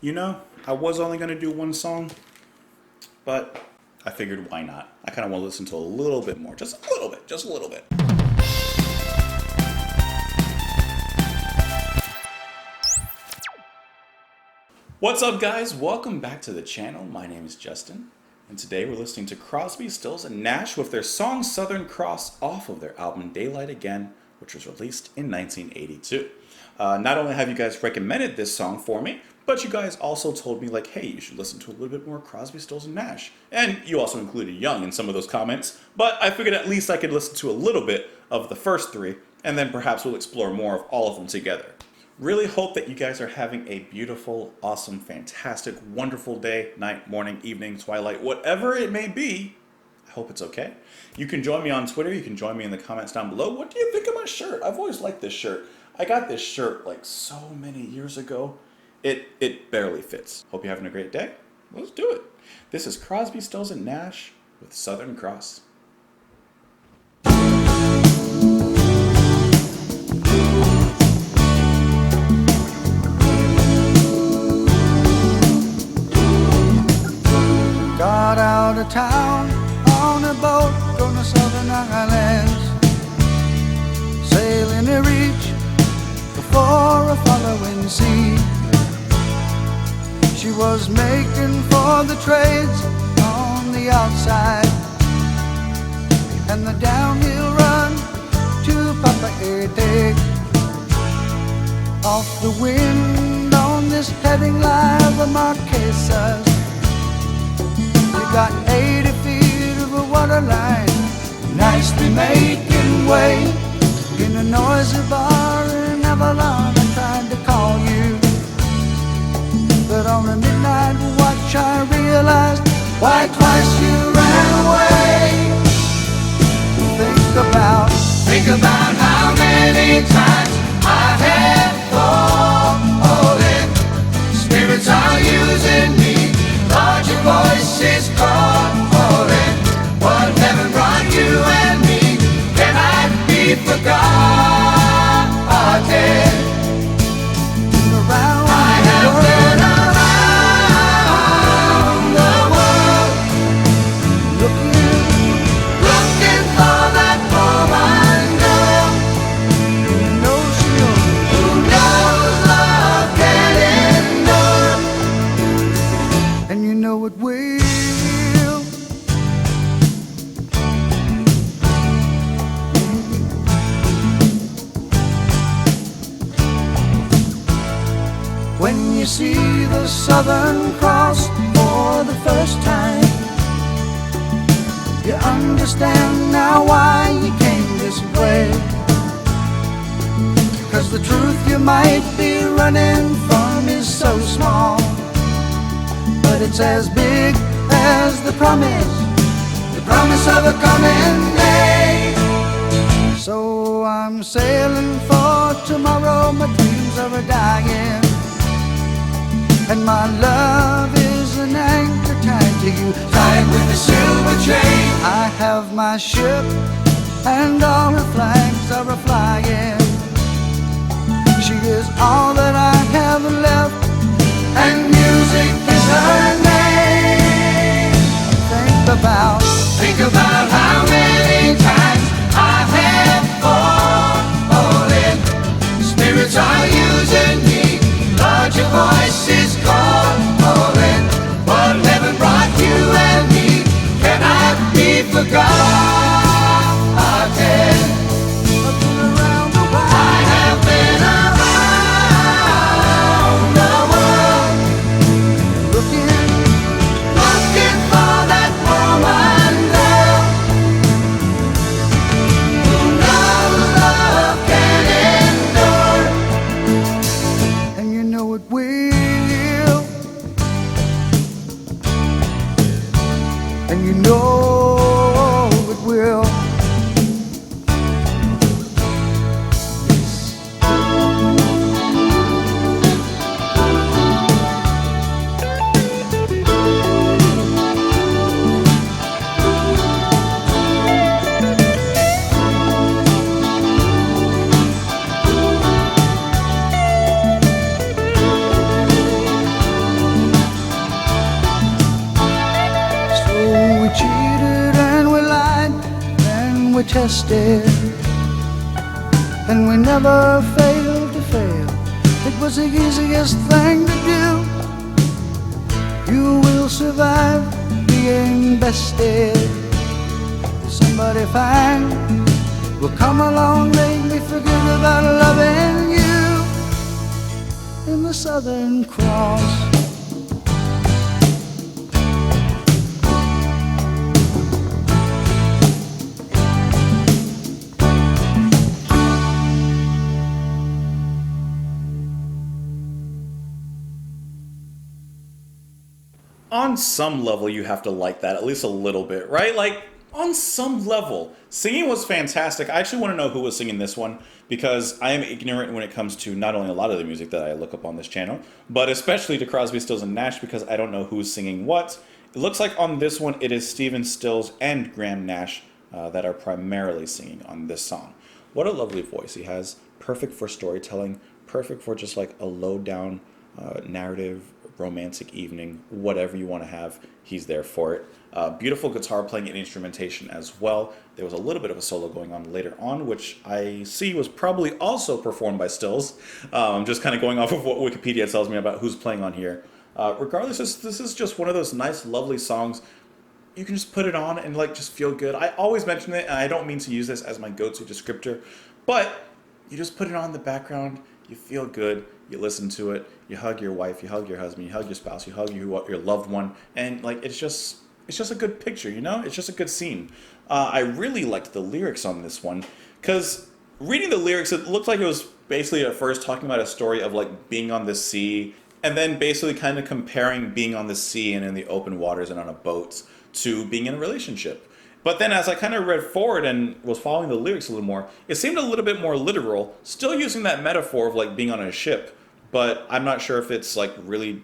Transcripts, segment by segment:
You know, I was only going to do one song, but I figured why not? I kind of want to listen to a little bit more. Just a little bit. Just a little bit. What's up, guys? Welcome back to the channel. My name is Justin, and today we're listening to Crosby, Stills, and Nash with their song Southern Cross off of their album Daylight Again, which was released in 1982. Not only have you guys recommended this song for me, but you guys also told me, like, hey, you should listen to a little bit more Crosby, Stills, and Nash. And you also included Young in some of those comments, but I figured at least I could listen to a little bit of the first three, and then perhaps we'll explore more of all of them together. Really hope that you guys are having a beautiful, awesome, fantastic, wonderful day, night, morning, evening, twilight, whatever it may be. I hope it's okay. You can join me on Twitter. You can join me in the comments down below. What do you think of my shirt? I've always liked this shirt. I got this shirt like so many years ago. It barely fits. Hope you're having a great day. Let's do it. This is Crosby, Stills, and Nash with Southern Cross. Got out of town on a boat going to Southern Islands, sailing to reach before a following sea. She was making for the trades on the outside and the downhill run to Papa Ede. Off the wind on this heading line, the Marquesas. You got 80 feet of a water line, nicely making way. In a noisy bar in Avalon, I tried to call you, but on a midnight watch I realized why twice you ran away. Think about how many times I've had fallen. Spirits are using me, Lord, your voice is calling. What heaven brought you and me cannot be forgotten. I have been around the world, looking for that woman girl who knows love can endure, and you know it will. When you see the Southern Cross for the first time, you understand now why you came this way. 'Cause the truth you might be running from is so small, but it's as big as the promise of a coming day. So I'm sailing for tomorrow, my dreams are a-dying, and my love is an anchor tied to you, tied with a silver chain. I have my ship and all her flags are a-flying. She is all that I have left, and music is her name. Think about how many times I've had fallen. Spirits are using me, Lord, your voice is calling. What heaven brought you and me cannot be forgotten. I have been around the world, looking for that woman girl who knows love can endure, and you know it will, and you know it will. tested, and we never failed to fail. It was the easiest thing to do. You will survive being bested. Somebody fine will come along, make me forget about loving you in the Southern Cross. On some level, you have to like that, at least a little bit, right? Like, on some level. Singing was fantastic. I actually want to know who was singing this one, because I am ignorant when it comes to not only a lot of the music that I look up on this channel, but especially to Crosby, Stills, and Nash, because I don't know who's singing what. It looks like on this one, it is Stephen Stills and Graham Nash that are primarily singing on this song. What a lovely voice he has. Perfect for storytelling, perfect for just like a low-down narrative, romantic evening, whatever you want to have, he's there for it. Beautiful guitar playing and instrumentation as well. There was a little bit of a solo going on later on, which I see was probably also performed by Stills. Just kind of going off of what Wikipedia tells me about who's playing on here. Regardless, this is just one of those nice, lovely songs. You can just put it on and like just feel good. I always mention it, and I don't mean to use this as my go-to descriptor, but you just put it on in the background, you feel good, you listen to it, you hug your wife, you hug your husband, you hug your spouse, you hug your loved one, and like it's just a good picture, you know? It's just a good scene. I really liked the lyrics on this one, because reading the lyrics, it looked like it was basically at first talking about a story of like being on the sea, and then basically kind of comparing being on the sea and in the open waters and on a boat to being in a relationship. But then as I kind of read forward and was following the lyrics a little more, it seemed a little bit more literal, still using that metaphor of like being on a ship, but I'm not sure if it's like really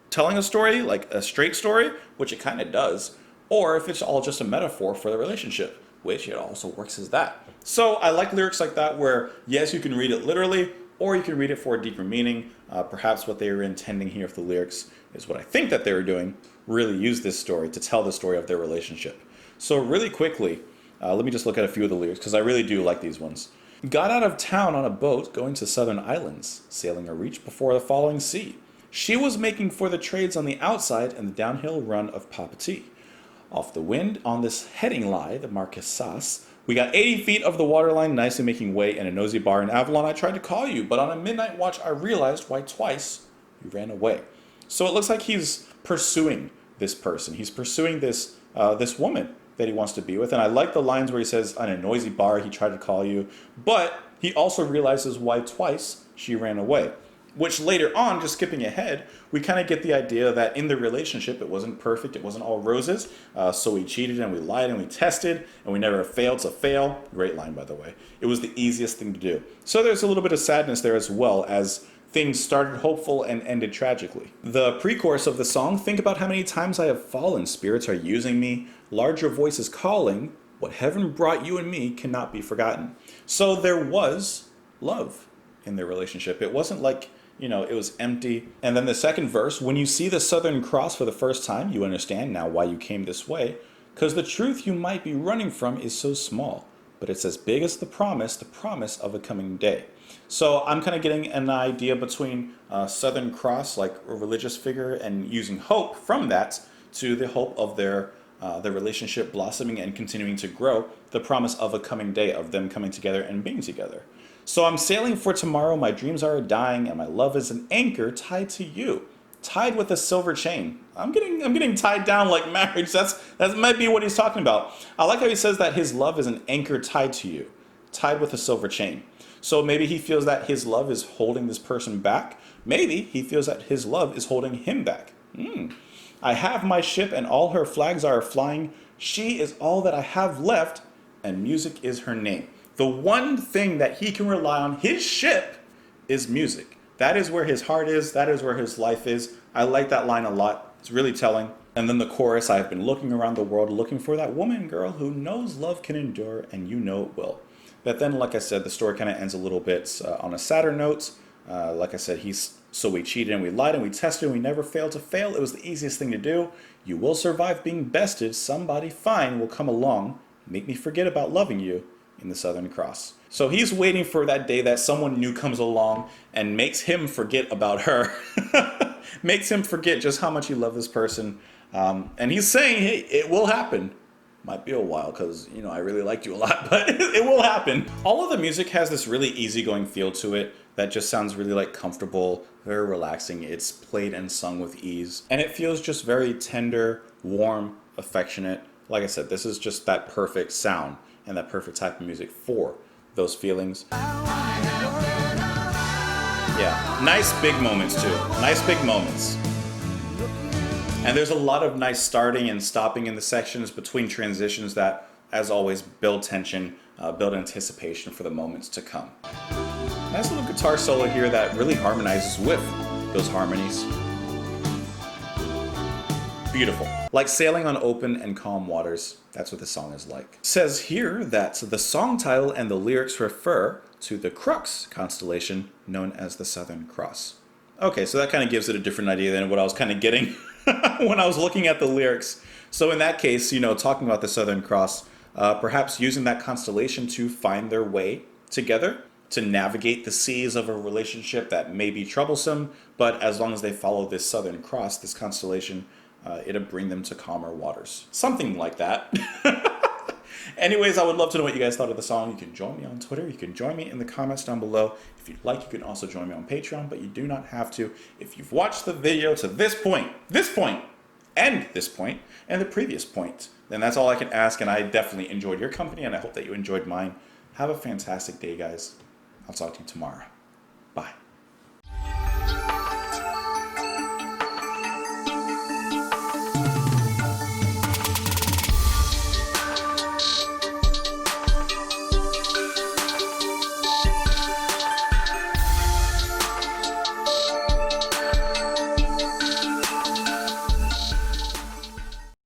telling a story, like a straight story, which it kind of does, or if it's all just a metaphor for the relationship, which it also works as that. So I like lyrics like that where, yes, you can read it literally, or you can read it for a deeper meaning. Perhaps what they were intending here with the lyrics is what I think that they were doing, really use this story to tell the story of their relationship. So really quickly, let me just look at a few of the lyrics, because I really do like these ones. Got out of town on a boat going to southern islands, sailing a reach before the falling sea. She was making for the trades on the outside and the downhill run of Papati. Off the wind on this heading lie, the Marquesas, we got 80 feet of the waterline, nicely making way in a nosy bar in Avalon. I tried to call you, but on a midnight watch I realized why twice you ran away. So it looks like he's pursuing this person. He's pursuing this this woman that he wants to be with. And I like the lines where he says, on a noisy bar he tried to call you, but he also realizes why twice she ran away. Which later on, just skipping ahead, we kind of get the idea that in the relationship it wasn't perfect, it wasn't all roses, so we cheated and we lied and we tested and we never failed to fail. Great line, by the way. It was the easiest thing to do. So there's a little bit of sadness there as well, as things started hopeful and ended tragically. The pre-chorus of the song, think about how many times I have fallen, spirits are using me, larger voices calling, what heaven brought you and me cannot be forgotten. So there was love in their relationship. It wasn't like, you know, it was empty. And then the second verse, when you see the Southern Cross for the first time, you understand now why you came this way, because the truth you might be running from is so small, but it's as big as the promise of a coming day. So I'm kind of getting an idea between Southern Cross, like a religious figure, and using hope from that to the hope of their relationship blossoming and continuing to grow, the promise of a coming day, of them coming together and being together. So I'm sailing for tomorrow, my dreams are dying, and my love is an anchor tied to you, tied with a silver chain. I'm getting tied down like marriage. That might be what he's talking about. I like how he says that his love is an anchor tied to you, tied with a silver chain. So maybe he feels that his love is holding this person back. Maybe he feels that his love is holding him back. I have my ship and all her flags are flying. She is all that I have left, and music is her name. The one thing that he can rely on, his ship, is music. That is where his heart is. That is where his life is. I like that line a lot. It's really telling. And then the chorus, I have been looking around the world looking for that woman, girl, who knows love can endure, and you know it will. But then, like I said, the story kind of ends a little bit on a sadder note. Like I said, so we cheated and we lied and we tested and we never failed to fail. It was the easiest thing to do. You will survive being bested. Somebody fine will come along make me forget about loving you in the Southern Cross. So he's waiting for that day that someone new comes along and makes him forget about her. Makes him forget just how much he loves this person. And he's saying, hey, it will happen. Might be a while because, I really liked you a lot, but it will happen. All of the music has this really easygoing feel to it that just sounds really comfortable, very relaxing. It's played and sung with ease. And it feels just very tender, warm, affectionate. Like I said, this is just that perfect sound and that perfect type of music for those feelings. Yeah, nice big moments too. Nice big moments. And there's a lot of nice starting and stopping in the sections between transitions that, as always, build tension, build anticipation for the moments to come. Nice little guitar solo here that really harmonizes with those harmonies. Beautiful. Like sailing on open and calm waters, that's what the song is like. It says here that the song title and the lyrics refer to the Crux constellation known as the Southern Cross. Okay, so that kind of gives it a different idea than what I was kind of getting when I was looking at the lyrics. So in that case, talking about the Southern Cross, perhaps using that constellation to find their way together, to navigate the seas of a relationship that may be troublesome, but as long as they follow this Southern Cross, this constellation, it'll bring them to calmer waters. Something like that. Anyways, I would love to know what you guys thought of the song. You can join me on Twitter. You can join me in the comments down below. If you'd like, you can also join me on Patreon, but you do not have to. If you've watched the video to this point, and the previous point, then that's all I can ask, and I definitely enjoyed your company, and I hope that you enjoyed mine. Have a fantastic day, guys. I'll talk to you tomorrow. Bye.